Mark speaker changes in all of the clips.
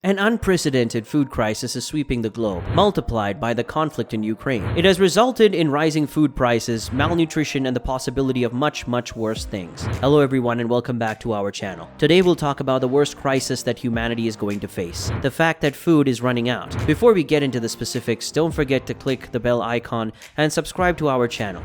Speaker 1: An unprecedented food crisis is sweeping the globe, multiplied by the conflict in Ukraine. It has resulted in rising food prices, malnutrition, and the possibility of much worse things. Hello everyone and welcome back to our channel. Today we'll talk about the worst crisis that humanity is going to face, the fact that food is running out. Before we get into the specifics, don't forget to click the bell icon and subscribe to our channel.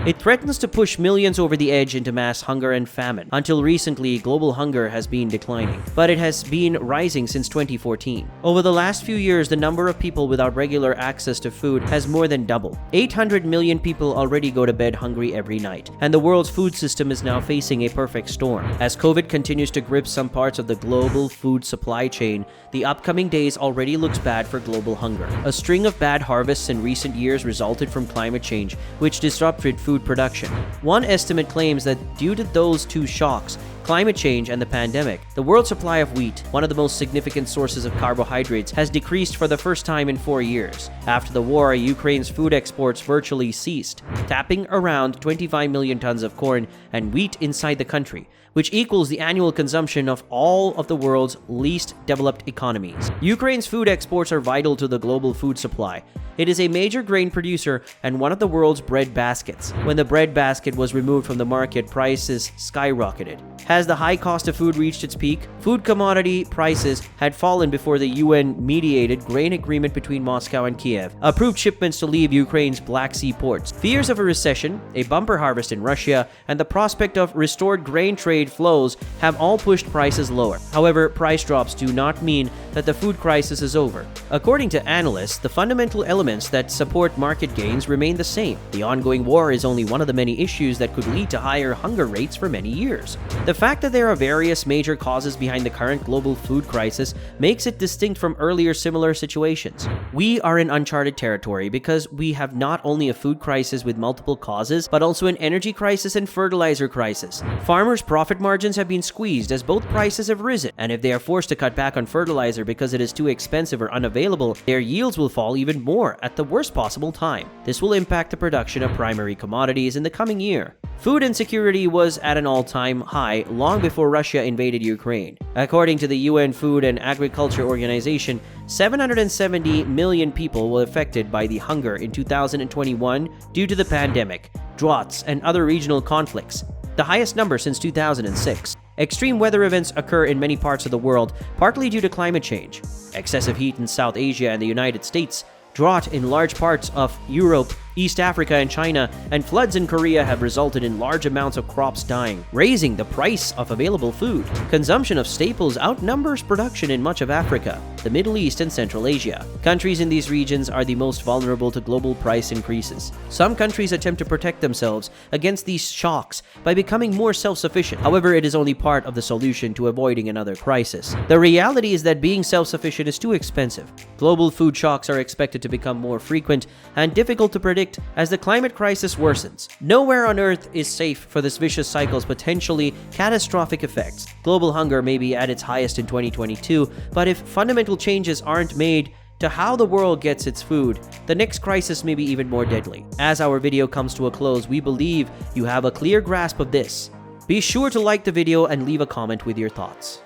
Speaker 1: It threatens to push millions over the edge into mass hunger and famine. Until recently, global hunger has been declining, but it has been rising since 2014. Over the last few years, the number of people without regular access to food has more than doubled. 800 million people already go to bed hungry every night, and the world's food system is now facing a perfect storm. As COVID continues to grip some parts of the global food supply chain, the upcoming days already looks bad for global hunger. A string of bad harvests in recent years resulted from climate change, which disrupted food production. One estimate claims that due to those two shocks, climate change and the pandemic, the world supply of wheat, one of the most significant sources of carbohydrates, has decreased for the first time in 4 years. After the war, Ukraine's food exports virtually ceased, tapping around 25 million tons of corn and wheat inside the country, which equals the annual consumption of all of the world's least developed economies. Ukraine's food exports are vital to the global food supply. It is a major grain producer and one of the world's bread baskets. When the bread basket was removed from the market, prices skyrocketed. Has the high cost of food reached its peak? Food commodity prices had fallen before the UN-mediated grain agreement between Moscow and Kiev approved shipments to leave Ukraine's Black Sea ports. Fears of a recession, a bumper harvest in Russia, and the prospect of restored grain trade flows have all pushed prices lower. However, price drops do not mean that the food crisis is over. According to analysts, the fundamental elements that support market gains remain the same. The ongoing war is only one of the many issues that could lead to higher hunger rates for many years. The fact that there are various major causes behind the current global food crisis makes it distinct from earlier similar situations. We are in uncharted territory because we have not only a food crisis with multiple causes, but also an energy crisis and fertilizer crisis. Farmers' profit margins have been squeezed as both prices have risen, and if they are forced to cut back on fertilizer because it is too expensive or unavailable, their yields will fall even more at the worst possible time. This will impact the production of primary commodities in the coming year. Food insecurity was at an all-time high long before Russia invaded Ukraine. According to the UN Food and Agriculture Organization, 770 million people were affected by the hunger in 2021 due to the pandemic, droughts, and other regional conflicts, the highest number since 2006. Extreme weather events occur in many parts of the world, partly due to climate change. Excessive heat in South Asia and the United States, drought in large parts of Europe, East Africa, and China, and floods in Korea have resulted in large amounts of crops dying, raising the price of available food. Consumption of staples outnumbers production in much of Africa, the Middle East, and Central Asia. Countries in these regions are the most vulnerable to global price increases. Some countries attempt to protect themselves against these shocks by becoming more self-sufficient. However, it is only part of the solution to avoiding another crisis. The reality is that being self-sufficient is too expensive. Global food shocks are expected to become more frequent and difficult to predict as the climate crisis worsens. Nowhere on Earth is safe for this vicious cycle's potentially catastrophic effects. Global hunger may be at its highest in 2022, but if fundamental changes aren't made to how the world gets its food, the next crisis may be even more deadly. As our video comes to a close, we believe you have a clear grasp of this. Be sure to like the video and leave a comment with your thoughts.